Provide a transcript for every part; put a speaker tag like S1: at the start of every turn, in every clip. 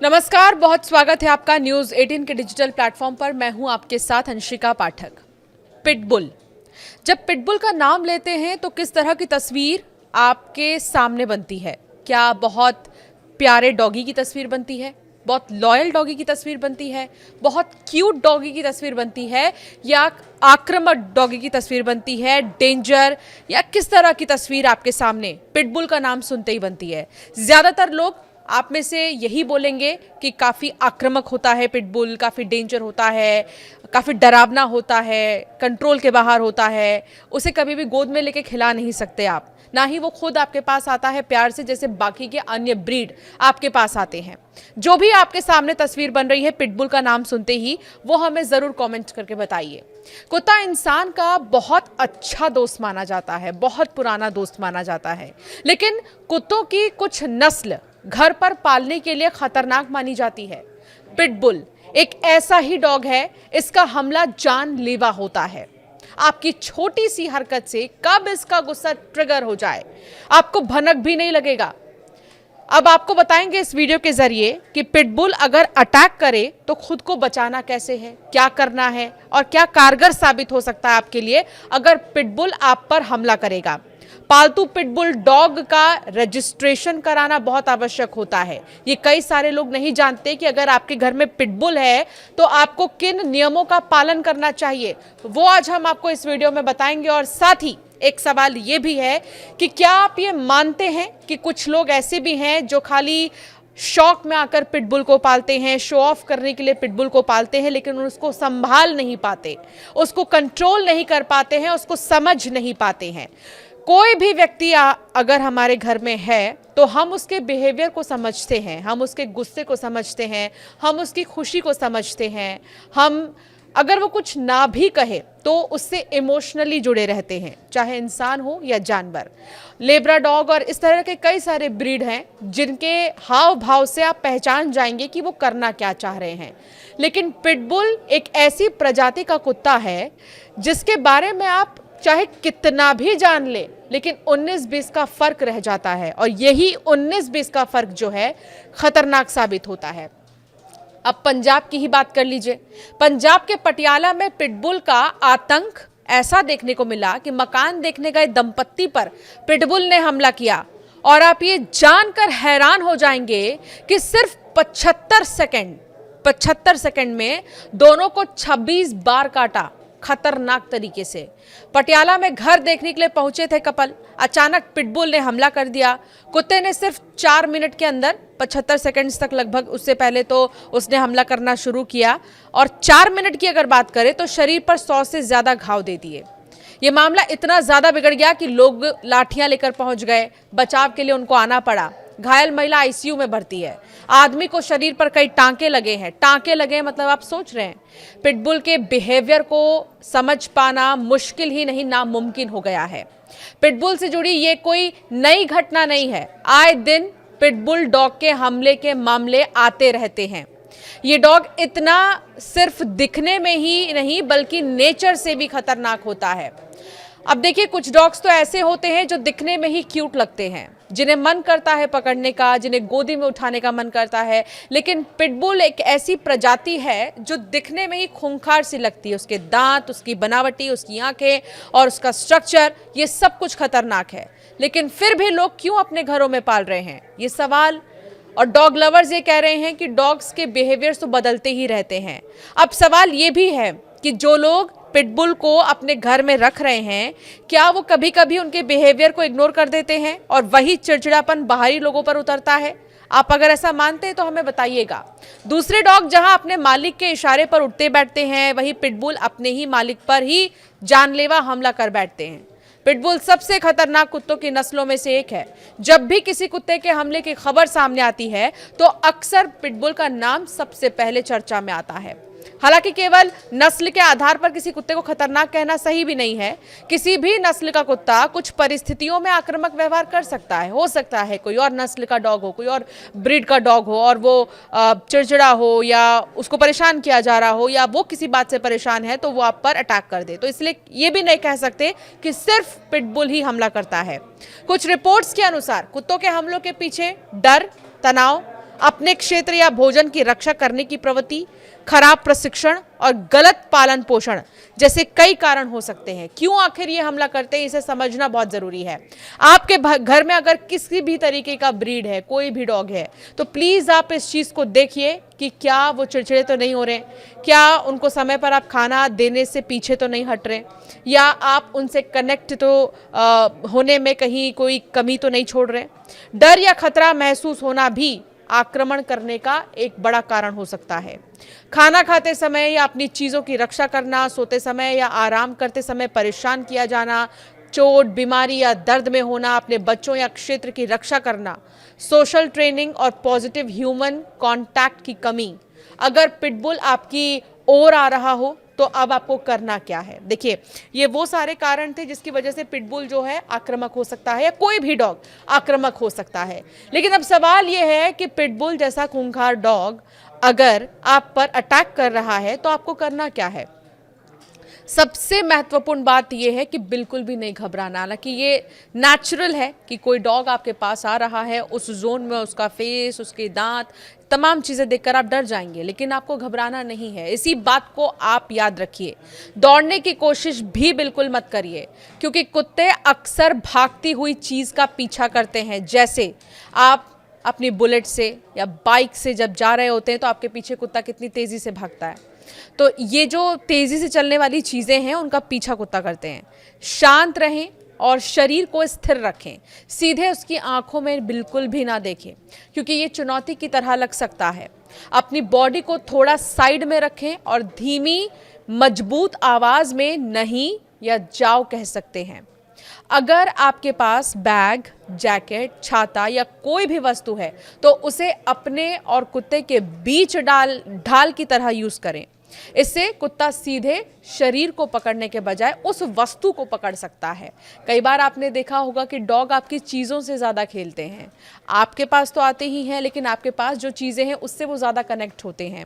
S1: नमस्कार, बहुत स्वागत है आपका न्यूज़ 18 के डिजिटल प्लेटफॉर्म पर। मैं हूं आपके साथ अंशिका पाठक। पिटबुल, जब पिटबुल का नाम लेते हैं तो किस तरह की तस्वीर आपके सामने बनती है? क्या बहुत प्यारे डॉगी की तस्वीर बनती है, बहुत लॉयल डॉगी की तस्वीर बनती है, बहुत क्यूट डॉगी की तस्वीर बनती है, या आक्रामक डॉगी की तस्वीर बनती है, डेंजर, या किस तरह की तस्वीर आपके सामने पिटबुल का नाम सुनते ही बनती है? ज़्यादातर लोग आप में से यही बोलेंगे कि काफ़ी आक्रामक होता है पिटबुल, काफ़ी डेंजर होता है, काफ़ी डरावना होता है, कंट्रोल के बाहर होता है, उसे कभी भी गोद में लेके खिला नहीं सकते आप, ना ही वो खुद आपके पास आता है प्यार से जैसे बाकी के अन्य ब्रीड आपके पास आते हैं। जो भी आपके सामने तस्वीर बन रही है पिटबुल का नाम सुनते ही, वो हमें ज़रूर कमेंट करके बताइए। कुत्ता इंसान का बहुत अच्छा दोस्त माना जाता है, बहुत पुराना दोस्त माना जाता है, लेकिन कुत्तों की कुछ नस्ल घर पर पालने के लिए खतरनाक मानी जाती है। पिटबुल एक ऐसा ही डॉग है, इसका हमला जानलेवा होता है। आपकी छोटी सी हरकत से कब इसका गुस्सा ट्रिगर हो जाए आपको भनक भी नहीं लगेगा। अब आपको बताएंगे इस वीडियो के जरिए कि पिटबुल अगर अटैक करे तो खुद को बचाना कैसे है, क्या करना है और क्या कारगर साबित हो सकता है आपके लिए अगर पिटबुल आप पर हमला करेगा। पालतू पिटबुल डॉग का रजिस्ट्रेशन कराना बहुत आवश्यक होता है। ये कई सारे लोग नहीं जानते कि अगर आपके घर में पिटबुल है तो आपको किन नियमों का पालन करना चाहिए, वो आज हम आपको इस वीडियो में बताएंगे। और साथ ही एक सवाल ये भी है कि क्या आप ये मानते हैं कि कुछ लोग ऐसे भी हैं जो खाली शौक में आकर पिटबुल को पालते हैं, शो ऑफ करने के लिए पिटबुल को पालते हैं, लेकिन उसको संभाल नहीं पाते, उसको कंट्रोल नहीं कर पाते हैं, उसको समझ नहीं पाते हैं। कोई भी व्यक्ति अगर हमारे घर में है तो हम उसके बिहेवियर को समझते हैं, हम उसके गुस्से को समझते हैं, हम उसकी खुशी को समझते हैं। हम अगर वो कुछ ना भी कहे तो उससे इमोशनली जुड़े रहते हैं, चाहे इंसान हो या जानवर। लेब्राडॉग और इस तरह के कई सारे ब्रीड हैं जिनके हाव भाव से आप पहचान जाएंगे कि वो करना क्या चाह रहे हैं। लेकिन पिटबुल एक ऐसी प्रजाति का कुत्ता है जिसके बारे में आप चाहे कितना भी जान ले, लेकिन 19-20 का फर्क रह जाता है, और यही 19-20 का फर्क जो है खतरनाक साबित होता है। अब पंजाब की ही बात कर लीजिए। पंजाब के पटियाला में पिटबुल का आतंक ऐसा देखने को मिला कि मकान देखने गए दंपत्ति पर पिटबुल ने हमला किया, और आप ये जानकर हैरान हो जाएंगे कि सिर्फ 75 सेकंड में दोनों को 26 बार काटा, खतरनाक तरीके से। पटियाला में घर देखने के लिए पहुंचे थे कपल, अचानक पिटबुल ने हमला कर दिया। कुत्ते ने सिर्फ 4 मिनट के अंदर 75 सेकंड्स तक लगभग, उससे पहले तो उसने हमला करना शुरू किया, और 4 मिनट की अगर बात करें तो शरीर पर 100 से ज्यादा घाव दे दिए। ये मामला इतना ज्यादा बिगड़ गया कि लोग लाठियां लेकर पहुंच गए, बचाव के लिए उनको आना पड़ा। घायल महिला आईसीयू में भर्ती है। आदमी को शरीर पर कई टांके लगे हैं। टांके लगे मतलब आप सोच रहे हैं, पिटबुल के बिहेवियर को समझ पाना मुश्किल ही नहीं, नामुमकिन हो गया है। पिटबुल से जुड़ी ये कोई नई घटना नहीं है, आए दिन पिटबुल डॉग के हमले के मामले आते रहते हैं। ये डॉग इतना सिर्फ दिखने में ही नहीं बल्कि नेचर से भी खतरनाक होता है। अब देखिए, कुछ डॉग्स तो ऐसे होते हैं जो दिखने में ही क्यूट लगते हैं, जिन्हें मन करता है पकड़ने का, जिन्हें गोदी में उठाने का मन करता है, लेकिन पिटबुल एक ऐसी प्रजाति है जो दिखने में ही खूंखार सी लगती है। उसके दांत, उसकी बनावटी, उसकी आंखें और उसका स्ट्रक्चर, ये सब कुछ खतरनाक है। लेकिन फिर भी लोग क्यों अपने घरों में पाल रहे हैं, ये सवाल। और डॉग लवर्स ये कह रहे हैं कि डॉग्स के बिहेवियर्स तो बदलते ही रहते हैं। अब सवाल ये भी है कि जो लोग पिटबुल को अपने घर में रख रहे हैं, क्या वो कभी कभी उनके बिहेवियर को इग्नोर कर देते हैं और वही चिड़चिड़ापन बाहरी लोगों पर उतरता है? आप अगर ऐसा मानते हैं तो हमें बताइएगा। दूसरे डॉग जहां अपने मालिक के इशारे पर उठते बैठते हैं, वहीं पिटबुल अपने ही मालिक पर ही जानलेवा हमला कर बैठते हैं। पिटबुल सबसे खतरनाक कुत्तों की नस्लों में से एक है। जब भी किसी कुत्ते के हमले की खबर सामने आती है तो अक्सर पिटबुल का नाम सबसे पहले चर्चा में आता है। हालांकि केवल नस्ल के आधार पर किसी कुत्ते को खतरनाक कहना सही भी नहीं है। किसी भी नस्ल का कुत्ता कुछ परिस्थितियों में आक्रामक व्यवहार कर सकता है। हो सकता है कोई और नस्ल का डॉग हो, कोई और ब्रीड का डॉग हो, और वो चिड़चिड़ा हो या उसको परेशान किया जा रहा हो या वो किसी बात से परेशान है तो वो आप पर अटैक कर दे। तो इसलिए ये भी नहीं कह सकते कि सिर्फ पिटबुल ही हमला करता है। कुछ रिपोर्ट्स के अनुसार कुत्तों के हमलों के पीछे डर, तनाव, अपने क्षेत्र या भोजन की रक्षा करने की प्रवृत्ति, खराब प्रशिक्षण और गलत पालन पोषण जैसे कई कारण हो सकते हैं। क्यों आखिर ये हमला करते हैं, इसे समझना बहुत जरूरी है। आपके घर में अगर किसी भी तरीके का ब्रीड है, कोई भी डॉग है, तो प्लीज आप इस चीज को देखिए कि क्या वो चिड़चिड़े तो नहीं हो रहे, क्या उनको समय पर आप खाना देने से पीछे तो नहीं हट रहे, या आप उनसे कनेक्ट तो होने में कहीं कोई कमी तो नहीं छोड़ रहे। डर या खतरा महसूस होना भी आक्रमण करने का एक बड़ा कारण हो सकता है। खाना खाते समय या अपनी चीजों की रक्षा करना, सोते समय या आराम करते समय परेशान किया जाना, चोट, बीमारी या दर्द में होना, अपने बच्चों या क्षेत्र की रक्षा करना, सोशल ट्रेनिंग और पॉजिटिव ह्यूमन कांटेक्ट की कमी। अगर पिटबुल आपकी ओर आ रहा हो तो अब आपको करना क्या है। देखिए, ये वो सारे कारण थे जिसकी वजह से पिटबुल जो है आक्रामक हो सकता है, या कोई भी डॉग आक्रामक हो सकता है। लेकिन अब सवाल ये है कि पिटबुल जैसा खूंखार डॉग अगर आप पर अटैक कर रहा है तो आपको करना क्या है। सबसे महत्वपूर्ण बात यह है कि बिल्कुल भी नहीं घबराना। हालांकि ये नेचुरल है कि कोई डॉग आपके पास आ रहा है, उस जोन में उसका फेस, उसके दांत, तमाम चीज़ें देखकर आप डर जाएंगे, लेकिन आपको घबराना नहीं है। इसी बात को आप याद रखिए। दौड़ने की कोशिश भी बिल्कुल मत करिए, क्योंकि कुत्ते अक्सर भागती हुई चीज़ का पीछा करते हैं। जैसे आप अपनी बुलेट से या बाइक से जब जा रहे होते हैं तो आपके पीछे कुत्ता कितनी तेज़ी से भागता है, तो ये जो तेज़ी से चलने वाली चीज़ें हैं उनका पीछा कुत्ता करते हैं। शांत रहें और शरीर को स्थिर रखें, सीधे उसकी आंखों में बिल्कुल भी ना देखें, क्योंकि ये चुनौती की तरह लग सकता है। अपनी बॉडी को थोड़ा साइड में रखें और धीमी मजबूत आवाज़ में नहीं या जाओ कह सकते हैं। अगर आपके पास बैग, जैकेट, छाता या कोई भी वस्तु है तो उसे अपने और कुत्ते के बीच ढाल की तरह यूज़ करें। इससे कुत्ता सीधे शरीर को पकड़ने के बजाय उस वस्तु को पकड़ सकता है। कई बार आपने देखा होगा कि डॉग आपकी चीज़ों से ज़्यादा खेलते हैं। आपके पास तो आते ही हैं, लेकिन आपके पास जो चीज़ें हैं उससे वो ज़्यादा कनेक्ट होते हैं।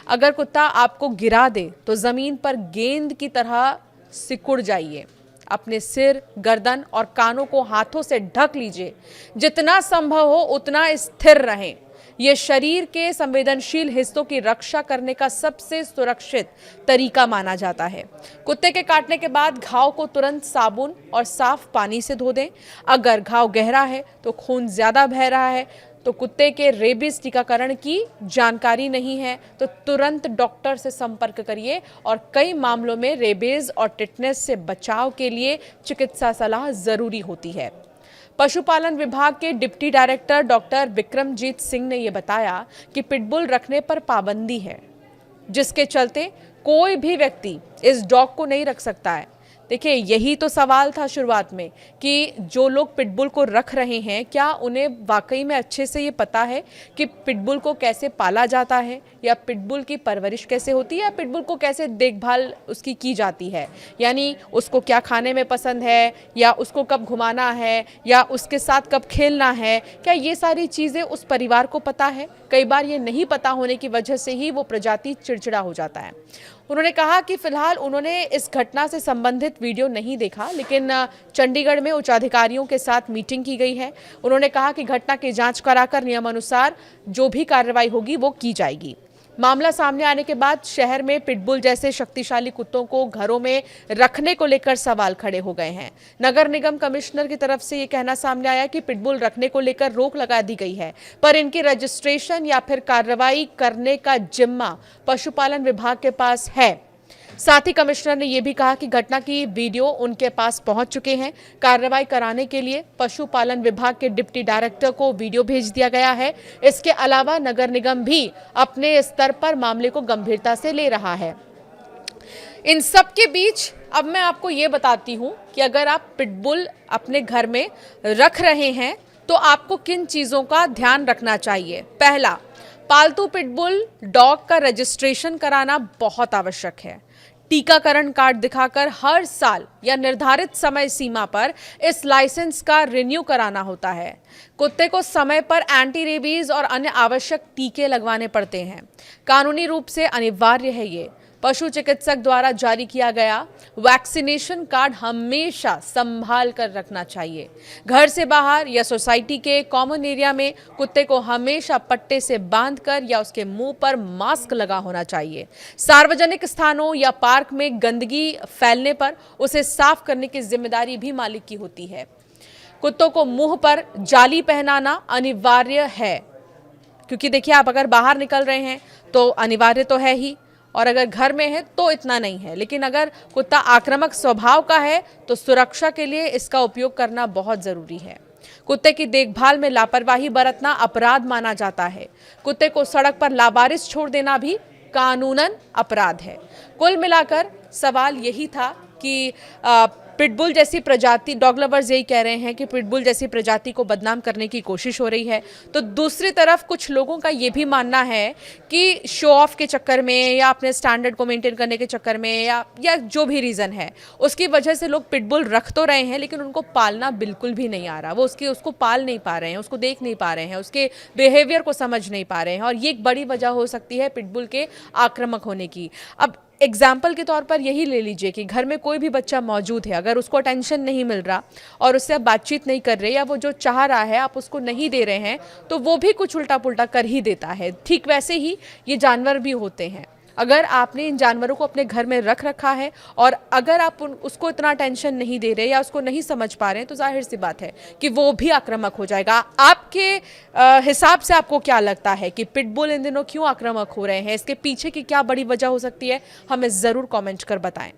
S1: अगर कुत्ता आपको गिरा दे तो ज़मीन पर गेंद की तरह सिकुड़ जाइए। अपने सिर, गर्दन और कानों को हाथों से ढक लीजिए। जितना संभव हो उतना स्थिर रहें। यह शरीर के संवेदनशील हिस्सों की रक्षा करने का सबसे सुरक्षित तरीका माना जाता है। कुत्ते के काटने के बाद घाव को तुरंत साबुन और साफ पानी से धो दें। अगर घाव गहरा है तो खून ज्यादा बह रहा है, तो कुत्ते के रेबीज टीकाकरण की जानकारी नहीं है तो तुरंत डॉक्टर से संपर्क करिए, और कई मामलों में रेबीज और टिटनेस से बचाव के लिए चिकित्सा सलाह जरूरी होती है। पशुपालन विभाग के deputy director doctor Vikramjit Singh ने यह बताया कि पिटबुल रखने पर पाबंदी है, जिसके चलते कोई भी व्यक्ति इस डॉग को नहीं रख सकता है। देखिए, यही तो सवाल था शुरुआत में कि जो लोग पिटबुल को रख रहे हैं, क्या उन्हें वाकई में अच्छे से ये पता है कि पिटबुल को कैसे पाला जाता है, या पिटबुल की परवरिश कैसे होती है, या पिटबुल को कैसे देखभाल उसकी की जाती है। यानी उसको क्या खाने में पसंद है, या उसको कब घुमाना है, या उसके साथ कब खेलना है, क्या ये सारी चीज़ें उस परिवार को पता है। कई बार ये नहीं पता होने की वजह से ही वो प्रजाति चिड़चिड़ा हो जाता है। उन्होंने कहा कि फिलहाल उन्होंने इस घटना से संबंधित वीडियो नहीं देखा, लेकिन चंडीगढ़ में उच्च अधिकारियों के साथ मीटिंग की गई है। उन्होंने कहा कि घटना की जांच कराकर नियमानुसार जो भी कार्रवाई होगी वो की जाएगी। मामला सामने आने के बाद शहर में पिटबुल जैसे शक्तिशाली कुत्तों को घरों में रखने को लेकर सवाल खड़े हो गए हैं। नगर निगम कमिश्नर की तरफ से ये कहना सामने आया कि पिटबुल रखने को लेकर रोक लगा दी गई है, पर इनकी रजिस्ट्रेशन या फिर कार्रवाई करने का जिम्मा पशुपालन विभाग के पास है। साथ ही कमिश्नर ने यह भी कहा कि घटना की वीडियो उनके पास पहुंच चुके हैं। कार्रवाई कराने के लिए पशुपालन विभाग के डिप्टी डायरेक्टर को वीडियो भेज दिया गया है। इसके अलावा नगर निगम भी अपने स्तर पर मामले को गंभीरता से ले रहा है। इन सब के बीच अब मैं आपको ये बताती हूं कि अगर आप पिटबुल अपने घर में रख रहे हैं तो आपको किन चीज़ों का ध्यान रखना चाहिए। पहला, पालतू पिटबुल डॉग का रजिस्ट्रेशन कराना बहुत आवश्यक है। टीकाकरण कार्ड दिखाकर हर साल या निर्धारित समय सीमा पर इस लाइसेंस का रिन्यू कराना होता है। कुत्ते को समय पर एंटी रेबीज और अन्य आवश्यक टीके लगवाने पड़ते हैं। कानूनी रूप से अनिवार्य है ये। पशु चिकित्सक द्वारा जारी किया गया वैक्सीनेशन कार्ड हमेशा संभाल कर रखना चाहिए। घर से बाहर या सोसाइटी के कॉमन एरिया में कुत्ते को हमेशा पट्टे से बांधकर या उसके मुंह पर मास्क लगा होना चाहिए। सार्वजनिक स्थानों या पार्क में गंदगी फैलने पर उसे साफ करने की जिम्मेदारी भी मालिक की होती है। कुत्तों को मुंह पर जाली पहनाना अनिवार्य है, क्योंकि देखिए आप अगर बाहर निकल रहे हैं तो अनिवार्य तो है ही, और अगर घर में है तो इतना नहीं है। लेकिन अगर कुत्ता आक्रामक स्वभाव का है तो सुरक्षा के लिए इसका उपयोग करना बहुत जरूरी है। कुत्ते की देखभाल में लापरवाही बरतना अपराध माना जाता है। कुत्ते को सड़क पर लावारिस छोड़ देना भी कानूनन अपराध है। कुल मिलाकर सवाल यही था कि पिटबुल जैसी प्रजाति, डॉग लवर्स यही कह रहे हैं कि पिटबुल जैसी प्रजाति को बदनाम करने की कोशिश हो रही है। तो दूसरी तरफ कुछ लोगों का ये भी मानना है कि शो ऑफ के चक्कर में या अपने स्टैंडर्ड को मेंटेन करने के चक्कर में या जो भी रीज़न है उसकी वजह से लोग पिटबुल रख तो रहे हैं, लेकिन उनको पालना बिल्कुल भी नहीं आ रहा। वो उसको पाल नहीं पा रहे हैं, उसको देख नहीं पा रहे हैं, उसके बिहेवियर को समझ नहीं पा रहे हैं, और ये एक बड़ी वजह हो सकती है पिटबुल के आक्रामक होने की। अब एग्जाम्पल के तौर पर यही ले लीजिए कि घर में कोई भी बच्चा मौजूद है, अगर उसको अटेंशन नहीं मिल रहा और उससे आप बातचीत नहीं कर रहे या वो जो चाह रहा है आप उसको नहीं दे रहे हैं, तो वो भी कुछ उल्टा पुल्टा कर ही देता है। ठीक वैसे ही ये जानवर भी होते हैं। अगर आपने इन जानवरों को अपने घर में रख रखा है और अगर आप उसको इतना अटेंशन नहीं दे रहे या उसको नहीं समझ पा रहे हैं, तो जाहिर सी बात है कि वो भी आक्रामक हो जाएगा। आपके हिसाब से आपको क्या लगता है कि पिटबुल इन दिनों क्यों आक्रामक हो रहे हैं? इसके पीछे की क्या बड़ी वजह हो सकती है? हमें ज़रूर कमेंट कर बताएं।